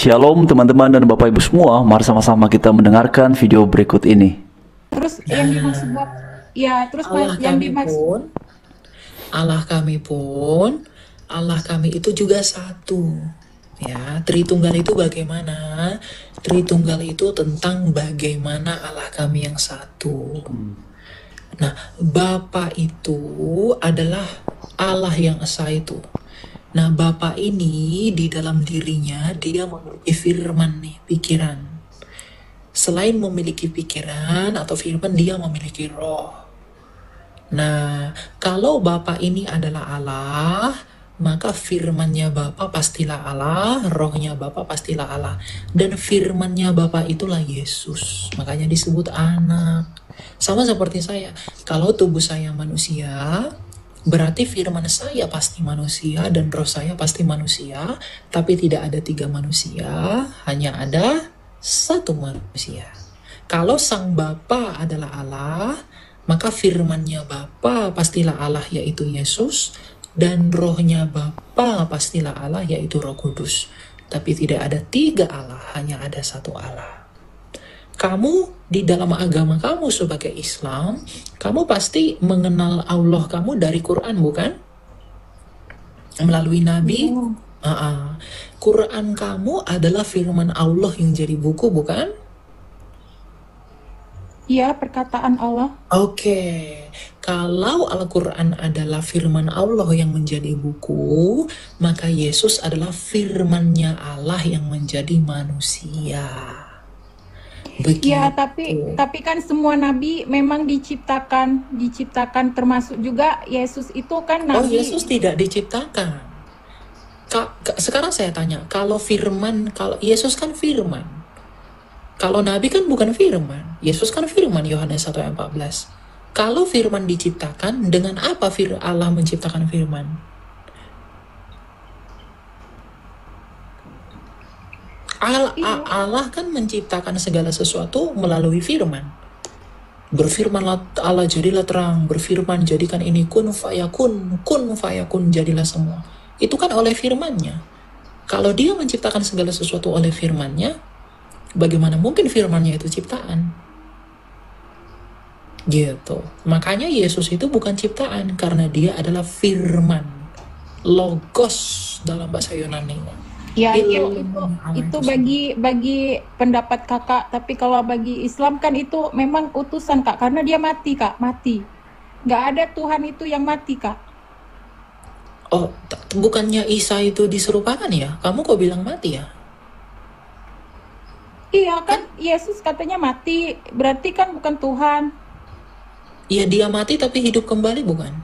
Shalom teman-teman dan Bapak Ibu semua, mari sama-sama kita mendengarkan video berikut ini. Terus yang dimaksud ya, terus Allah yang kami dimaksud pun, Allah kami pun, Allah kami itu juga satu. Ya, Tritunggal itu bagaimana? Tritunggal itu tentang bagaimana Allah kami yang satu. Nah, Bapa itu adalah Allah yang esa itu. Nah, Bapa ini di dalam dirinya dia memiliki firman nih, pikiran. Selain memiliki pikiran atau firman, dia memiliki roh. Nah, kalau Bapa ini adalah Allah, maka firmannya Bapa pastilah Allah, rohnya Bapa pastilah Allah. Dan firmannya Bapa itulah Yesus. Makanya disebut anak. Sama seperti saya. Kalau tubuh saya manusia, berarti firman saya pasti manusia dan roh saya pasti manusia. Tapi tidak ada 3 manusia, hanya ada 1 manusia. Kalau sang Bapa adalah Allah, maka firmannya Bapa pastilah Allah yaitu Yesus, dan rohnya Bapa pastilah Allah yaitu Roh Kudus. Tapi tidak ada 3 Allah, hanya ada 1 Allah. Kamu di dalam agama kamu sebagai Islam, kamu pasti mengenal Allah kamu dari Quran, bukan? Melalui Nabi. Quran kamu adalah firman Allah yang jadi buku, bukan? ya perkataan Allah. Oke, kalau Al-Quran adalah firman Allah yang menjadi buku, maka Yesus adalah firmannya Allah yang menjadi manusia. Begitu. Ya, tapi kan semua nabi memang diciptakan termasuk juga Yesus itu kan Oh, nabi. Yesus tidak diciptakan. Sekarang saya tanya, kalau Yesus kan firman. Kalau Nabi kan bukan firman. Yesus kan firman, Yohanes 1 ayat 14. Kalau firman diciptakan, dengan apa Allah menciptakan firman? Allah kan menciptakan segala sesuatu melalui firman. Berfirmanlah Allah, jadilah terang. Berfirman, jadikan ini kun fayakun. Kun fayakun, jadilah semua. Itu kan oleh firmannya. Kalau dia menciptakan segala sesuatu oleh firmannya, bagaimana mungkin firmannya itu ciptaan? Gitu. Makanya Yesus itu bukan ciptaan, karena dia adalah firman. Logos dalam bahasa Yunani. Ya, itu bagi pendapat kakak. Tapi kalau bagi Islam kan itu memang utusan, Kak, karena dia mati, Kak, mati. Nggak ada Tuhan itu yang mati, Kak. Oh, bukannya Isa itu diserupakan ya? Kamu kok bilang mati ya? Iya kan, Yesus katanya mati, berarti kan bukan Tuhan. Iya, dia mati tapi hidup kembali, bukan?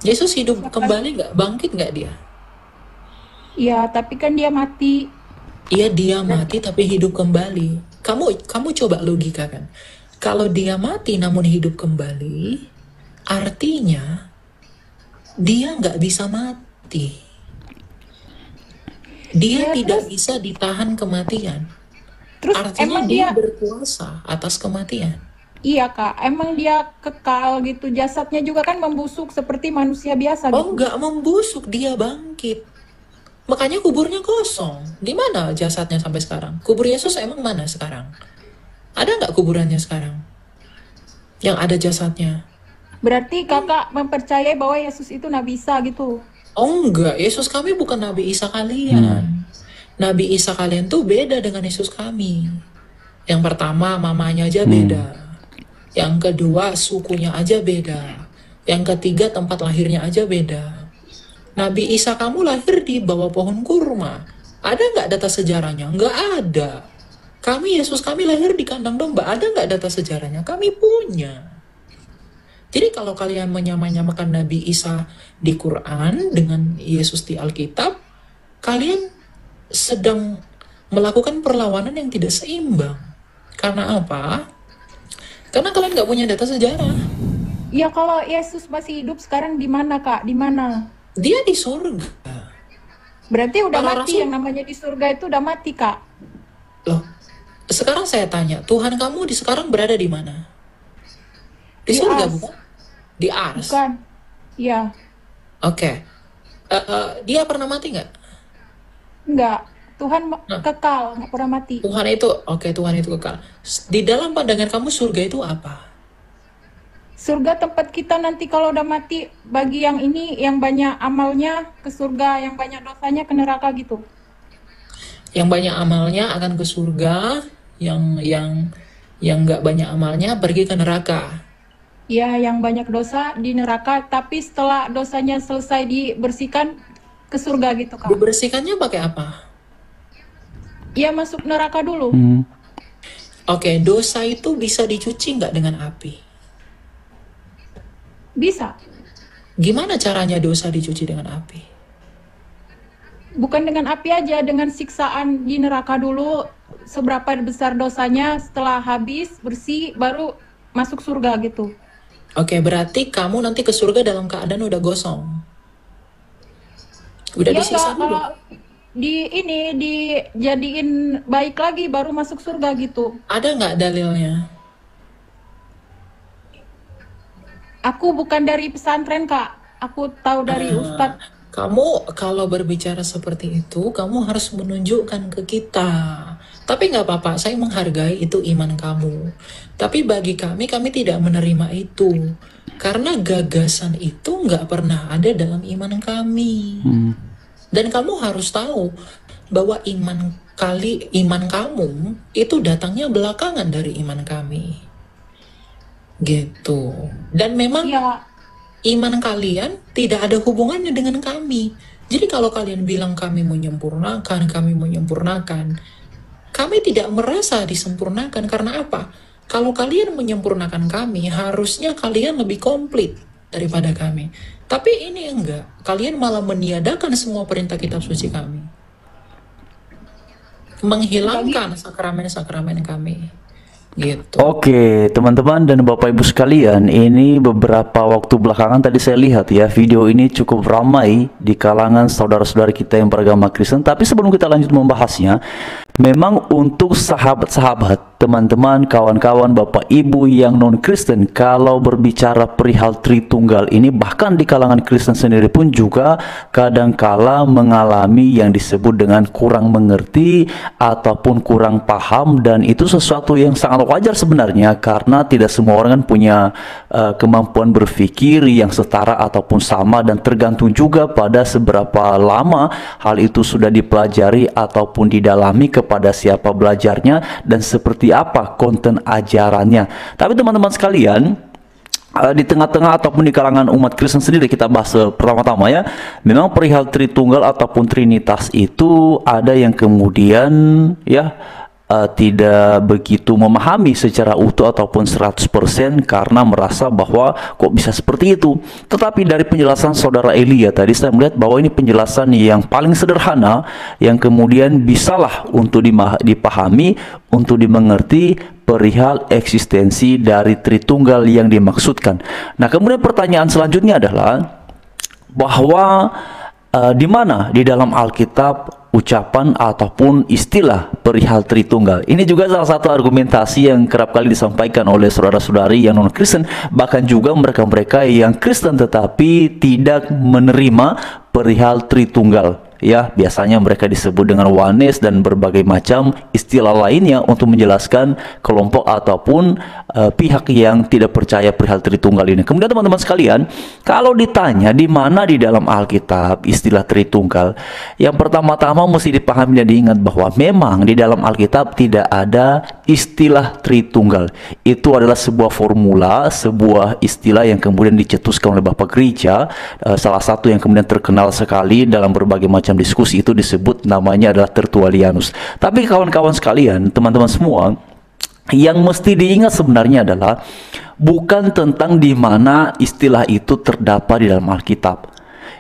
Yesus hidup kembali nggak? Bangkit nggak dia? Iya, tapi kan dia mati. Iya, dia mati tapi hidup kembali. Kamu coba logika kan? Kalau dia mati namun hidup kembali, artinya dia nggak bisa mati. Dia tidak bisa ditahan kematian. Terus Artinya emang dia berkuasa atas kematian. Iya, Kak, emang dia kekal gitu, jasadnya juga kan membusuk seperti manusia biasa gitu. Oh, nggak membusuk, dia bangkit. Makanya kuburnya kosong. Di mana jasadnya sampai sekarang? Kubur Yesus emang mana sekarang? Ada nggak kuburannya sekarang? Yang ada jasadnya? Berarti kakak mempercayai bahwa Yesus itu Nabi Isa gitu? Oh enggak, Yesus kami bukan Nabi Isa kalian. Nabi Isa kalian tuh beda dengan Yesus kami. Yang pertama, mamanya aja beda. Yang kedua, sukunya aja beda. Yang ketiga, tempat lahirnya aja beda. Nabi Isa kamu lahir di bawah pohon kurma. Ada nggak data sejarahnya? Nggak ada. Yesus kami lahir di kandang domba. Ada nggak data sejarahnya? Kami punya. Jadi kalau kalian menyamakan Nabi Isa di Quran dengan Yesus di Alkitab, kalian sedang melakukan perlawanan yang tidak seimbang. Karena apa? Karena kalian nggak punya data sejarah. Ya, kalau Yesus masih hidup sekarang di mana, Kak? Di mana? Dia di surga. Berarti udah Para mati, rasul- yang namanya di surga itu udah mati, Kak. Loh, sekarang saya tanya, Tuhan kamu sekarang berada di mana? Di surga, Ars. bukan? Di Ars. Bukan. Ya. Oke. Dia pernah mati nggak? Enggak. Tuhan Nah, kekal, nggak pernah mati. Tuhan itu, oke, Tuhan itu kekal. Di dalam pandangan kamu surga itu apa? Surga tempat kita nanti kalau udah mati, bagi yang ini yang banyak amalnya ke surga, yang banyak dosanya ke neraka gitu. Yang banyak amalnya akan ke surga, yang nggak banyak amalnya pergi ke neraka. Ya, yang banyak dosa di neraka, tapi setelah dosanya selesai dibersihkan ke surga gitu, Kak. Dibersihkannya pakai apa? Ya, masuk neraka dulu. Oke, dosa itu bisa dicuci nggak dengan api? Bisa. Gimana caranya dosa dicuci dengan api? Bukan dengan api aja, dengan siksaan di neraka dulu. Seberapa besar dosanya, setelah habis, bersih, baru masuk surga gitu. Oke, berarti kamu nanti ke surga dalam keadaan udah gosong. Udah Ya disiksa enggak, dulu. kalau dijadiin baik lagi, baru masuk surga gitu. Ada nggak dalilnya? Aku bukan dari pesantren, Kak. Aku tahu dari Ustadz. Kamu kalau berbicara seperti itu, kamu harus menunjukkan ke kita. Tapi nggak apa-apa, saya menghargai itu iman kamu. Tapi bagi kami tidak menerima itu. Karena gagasan itu nggak pernah ada dalam iman kami. Dan kamu harus tahu bahwa iman kamu itu datangnya belakangan dari iman kami. Gitu. Dan memang Ya, iman kalian tidak ada hubungannya dengan kami. Jadi kalau kalian bilang kami menyempurnakan, kami tidak merasa disempurnakan. Karena apa? Kalau kalian menyempurnakan kami, harusnya kalian lebih komplit daripada kami. Tapi ini enggak. Kalian malah meniadakan semua perintah kitab suci kami. Menghilangkan sakramen-sakramen kami. Gitu. Oke, teman-teman dan Bapak Ibu sekalian, ini beberapa waktu belakangan tadi saya lihat ya, video ini cukup ramai di kalangan saudara-saudari kita yang beragama Kristen. Tapi sebelum kita lanjut membahasnya, memang untuk sahabat-sahabat, teman-teman, kawan-kawan, Bapak Ibu yang non-Kristen, kalau berbicara perihal Tritunggal ini, bahkan di kalangan Kristen sendiri pun juga kadangkala mengalami yang disebut dengan kurang mengerti ataupun kurang paham, dan itu sesuatu yang sangat wajar sebenarnya, karena tidak semua orang kan punya kemampuan berpikir yang setara ataupun sama, dan tergantung juga pada seberapa lama hal itu sudah dipelajari ataupun didalami, kepada siapa belajarnya, dan seperti apa konten ajarannya. Tapi teman-teman sekalian, di tengah-tengah ataupun di kalangan umat Kristen sendiri, kita bahas pertama-tama ya, memang perihal Tritunggal ataupun Trinitas itu ada yang kemudian ya tidak begitu memahami secara utuh ataupun 100%, karena merasa bahwa kok bisa seperti itu. Tetapi dari penjelasan saudara Elia tadi, saya melihat bahwa ini penjelasan yang paling sederhana, yang kemudian bisalah untuk dipahami, untuk dimengerti perihal eksistensi dari Tritunggal yang dimaksudkan. Nah, kemudian pertanyaan selanjutnya adalah bahwa di mana di dalam Alkitab ucapan ataupun istilah perihal Tritunggal. Ini juga salah satu argumentasi yang kerap kali disampaikan oleh saudara-saudari yang non-Kristen, bahkan juga mereka-mereka yang Kristen tetapi tidak menerima perihal Tritunggal. Ya, biasanya mereka disebut dengan oneness dan berbagai macam istilah lainnya untuk menjelaskan kelompok ataupun pihak yang tidak percaya perihal Tritunggal ini. Kemudian teman-teman sekalian, kalau ditanya di mana di dalam Alkitab istilah Tritunggal, yang pertama-tama mesti dipahami dan diingat bahwa memang di dalam Alkitab tidak ada istilah Tritunggal. Itu adalah sebuah formula, sebuah istilah yang kemudian dicetuskan oleh Bapak Gereja. Salah satu yang kemudian terkenal sekali dalam berbagai macam diskusi itu disebut namanya adalah Tertullianus. Tapi kawan-kawan sekalian, teman-teman semua, yang mesti diingat sebenarnya adalah bukan tentang di mana istilah itu terdapat di dalam Alkitab.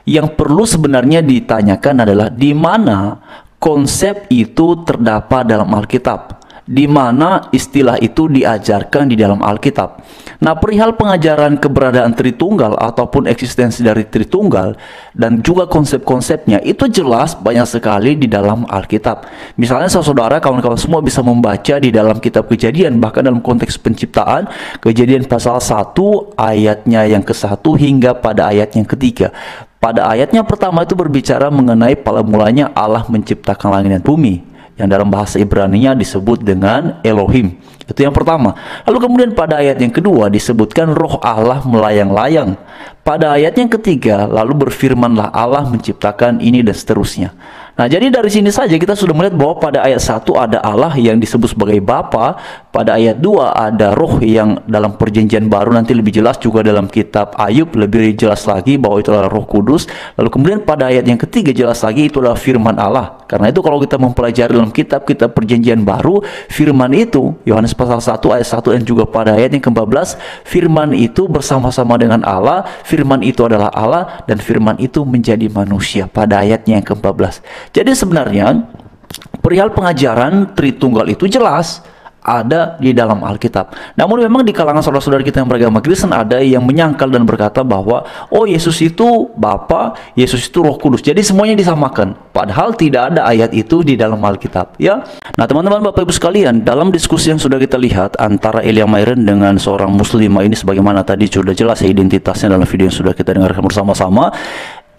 Yang perlu sebenarnya ditanyakan adalah di mana konsep itu terdapat dalam Alkitab, di mana istilah itu diajarkan di dalam Alkitab. Nah, perihal pengajaran keberadaan Tritunggal ataupun eksistensi dari Tritunggal dan juga konsep-konsepnya itu jelas banyak sekali di dalam Alkitab. Misalnya saudara, kawan-kawan semua bisa membaca di dalam kitab Kejadian, bahkan dalam konteks penciptaan, Kejadian pasal 1 ayatnya yang ke-1 hingga pada ayat yang ketiga. Pada ayatnya pertama itu berbicara mengenai pada mulanya Allah menciptakan langit dan bumi, yang dalam bahasa Ibrani-nya disebut dengan Elohim. Itu yang pertama. Lalu kemudian pada ayat yang kedua disebutkan roh Allah melayang-layang. Pada ayat yang ketiga lalu berfirmanlah Allah menciptakan ini dan seterusnya. Nah, jadi dari sini saja kita sudah melihat bahwa pada ayat 1 ada Allah yang disebut sebagai Bapa, pada ayat 2 ada roh yang dalam perjanjian baru nanti lebih jelas juga dalam kitab Ayub lebih jelas lagi bahwa itu adalah Roh Kudus. Lalu kemudian pada ayat yang ketiga jelas lagi itu adalah firman Allah. Karena itu kalau kita mempelajari dalam kitab perjanjian baru, firman itu Yohanes pasal 1 ayat 1 dan juga pada ayat yang ke-14, firman itu bersama-sama dengan Allah, firman itu adalah Allah dan firman itu menjadi manusia pada ayatnya yang ke-14. Jadi sebenarnya perihal pengajaran Tritunggal itu jelas ada di dalam Alkitab. Namun memang di kalangan saudara-saudara kita yang beragama Kristen ada yang menyangkal dan berkata bahwa oh Yesus itu Bapa, Yesus itu Roh Kudus. Jadi semuanya disamakan. Padahal tidak ada ayat itu di dalam Alkitab, ya. Nah, teman-teman Bapak Ibu sekalian, dalam diskusi yang sudah kita lihat antara Elia Myren dengan seorang muslimah ini sebagaimana tadi sudah jelas ya identitasnya dalam video yang sudah kita dengarkan bersama-sama.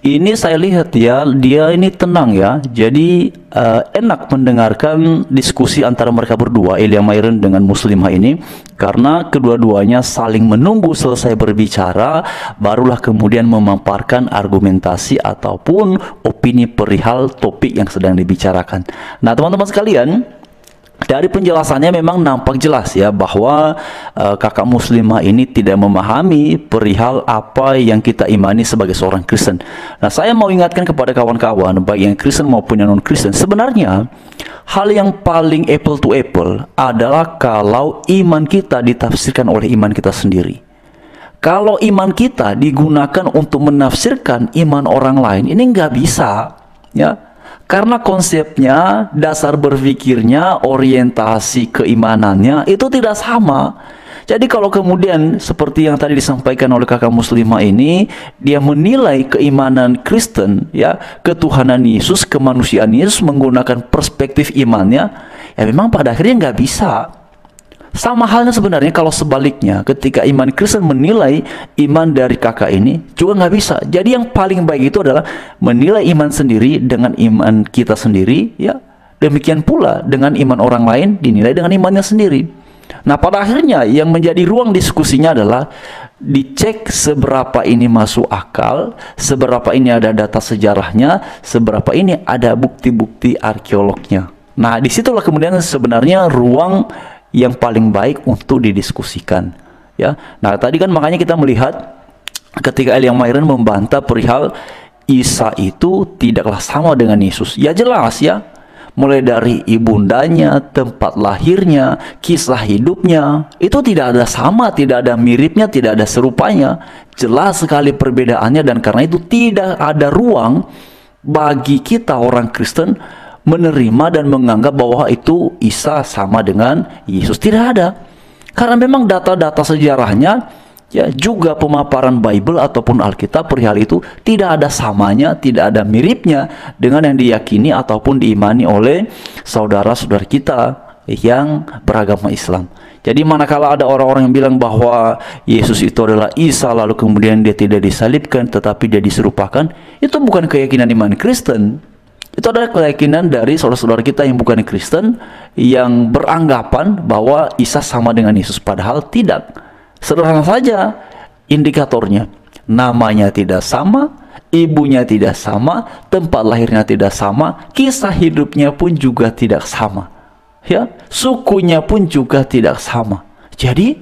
Ini saya lihat ya, dia ini tenang ya. Jadi enak mendengarkan diskusi antara mereka berdua, Elia Myren dengan muslimah ini, karena kedua-duanya saling menunggu selesai berbicara, barulah kemudian memaparkan argumentasi ataupun opini perihal topik yang sedang dibicarakan. Nah, teman-teman sekalian, dari penjelasannya memang nampak jelas ya bahwa kakak muslimah ini tidak memahami perihal apa yang kita imani sebagai seorang Kristen. Nah, saya mau ingatkan kepada kawan-kawan baik yang Kristen maupun yang non-Kristen, sebenarnya hal yang paling apple to apple adalah kalau iman kita ditafsirkan oleh iman kita sendiri. Kalau iman kita digunakan untuk menafsirkan iman orang lain, ini nggak bisa ya. Karena konsepnya, dasar berpikirnya, orientasi keimanannya itu tidak sama. Jadi kalau kemudian seperti yang tadi disampaikan oleh kakak muslimah ini, dia menilai keimanan Kristen, ya, ketuhanan Yesus, kemanusiaan Yesus menggunakan perspektif imannya, ya memang pada akhirnya nggak bisa. Sama halnya sebenarnya kalau sebaliknya, ketika iman Kristen menilai iman dari kakak ini juga nggak bisa. Jadi yang paling baik itu adalah menilai iman sendiri dengan iman kita sendiri, ya. Demikian pula dengan iman orang lain dinilai dengan imannya sendiri. Nah, pada akhirnya yang menjadi ruang diskusinya adalah dicek seberapa ini masuk akal, seberapa ini ada data sejarahnya, seberapa ini ada bukti-bukti arkeolognya. Nah, disitulah kemudian sebenarnya ruang yang paling baik untuk didiskusikan, ya. Nah, tadi kan makanya kita melihat ketika Elia Myren membantah perihal Isa itu tidaklah sama dengan Yesus. Ya jelas ya, mulai dari ibundanya, tempat lahirnya, kisah hidupnya, itu tidak ada sama, tidak ada miripnya, tidak ada serupanya. Jelas sekali perbedaannya, dan karena itu tidak ada ruang bagi kita orang Kristen menerima dan menganggap bahwa itu Isa sama dengan Yesus. Tidak ada. Karena memang data-data sejarahnya, ya, juga pemaparan Bible ataupun Alkitab perihal itu tidak ada samanya, tidak ada miripnya dengan yang diyakini ataupun diimani oleh saudara-saudara kita yang beragama Islam. Jadi manakala ada orang-orang yang bilang bahwa Yesus itu adalah Isa lalu kemudian dia tidak disalibkan tetapi dia diserupakan, itu bukan keyakinan iman Kristen. Itu adalah keyakinan dari saudara-saudara kita yang bukan Kristen, yang beranggapan bahwa Isa sama dengan Yesus, padahal tidak. Sederhana saja indikatornya. Namanya tidak sama, ibunya tidak sama, tempat lahirnya tidak sama, kisah hidupnya pun juga tidak sama. Ya, sukunya pun juga tidak sama. Jadi,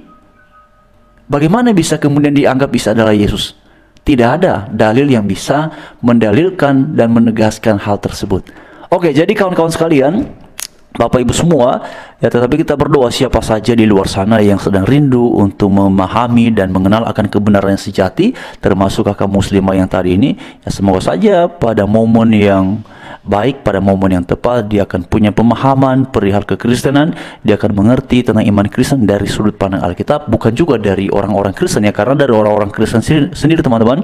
bagaimana bisa kemudian dianggap Isa adalah Yesus? Tidak ada dalil yang bisa mendalilkan dan menegaskan hal tersebut. Oke, jadi kawan-kawan sekalian, Bapak Ibu semua, ya, tetapi kita berdoa siapa saja di luar sana yang sedang rindu untuk memahami dan mengenal akan kebenaran yang sejati, termasuk kakak muslimah yang tadi ini, ya semoga saja pada momen yang baik, pada momen yang tepat, dia akan punya pemahaman perihal kekristenan, dia akan mengerti tentang iman Kristen dari sudut pandang Alkitab, bukan juga dari orang-orang Kristen ya, karena dari orang-orang Kristen sendiri teman-teman,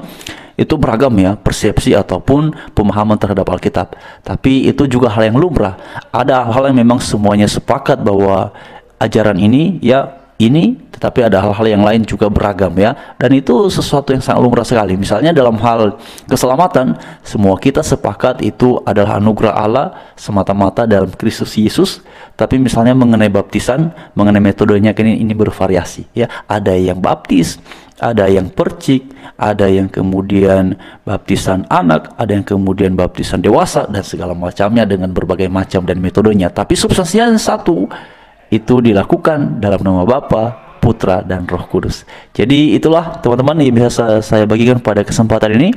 itu beragam ya persepsi ataupun pemahaman terhadap Alkitab. Tapi itu juga hal yang lumrah. Ada hal yang memang semuanya sepakat bahwa ajaran ini ya ini, tetapi ada hal-hal yang lain juga beragam ya. Dan itu sesuatu yang sangat lumrah sekali. Misalnya dalam hal keselamatan, semua kita sepakat itu adalah anugerah Allah semata-mata dalam Kristus Yesus. Tapi misalnya mengenai baptisan, mengenai metodenya ini bervariasi ya. Ada yang baptis, ada yang percik, ada yang kemudian baptisan anak, ada yang kemudian baptisan dewasa, dan segala macamnya dengan berbagai macam dan metodenya. Tapi substansinya satu, itu dilakukan dalam nama Bapa, Putra, dan Roh Kudus. Jadi itulah teman-teman yang bisa saya bagikan pada kesempatan ini.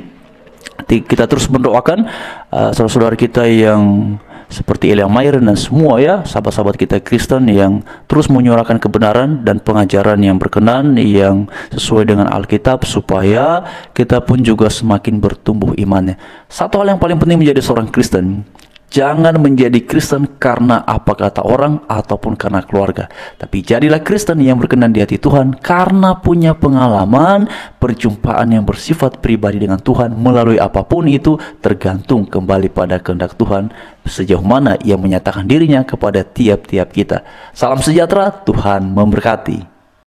Kita terus mendoakan saudara-saudara kita yang seperti Elia Mayer dan semua ya, sahabat-sahabat kita Kristen yang terus menyuarakan kebenaran dan pengajaran yang berkenan, yang sesuai dengan Alkitab, supaya kita pun juga semakin bertumbuh imannya. Satu hal yang paling penting menjadi seorang Kristen, jangan menjadi Kristen karena apa kata orang ataupun karena keluarga, tapi jadilah Kristen yang berkenan di hati Tuhan karena punya pengalaman perjumpaan yang bersifat pribadi dengan Tuhan. Melalui apapun itu tergantung kembali pada kehendak Tuhan, sejauh mana Ia menyatakan dirinya kepada tiap-tiap kita. Salam sejahtera, Tuhan memberkati.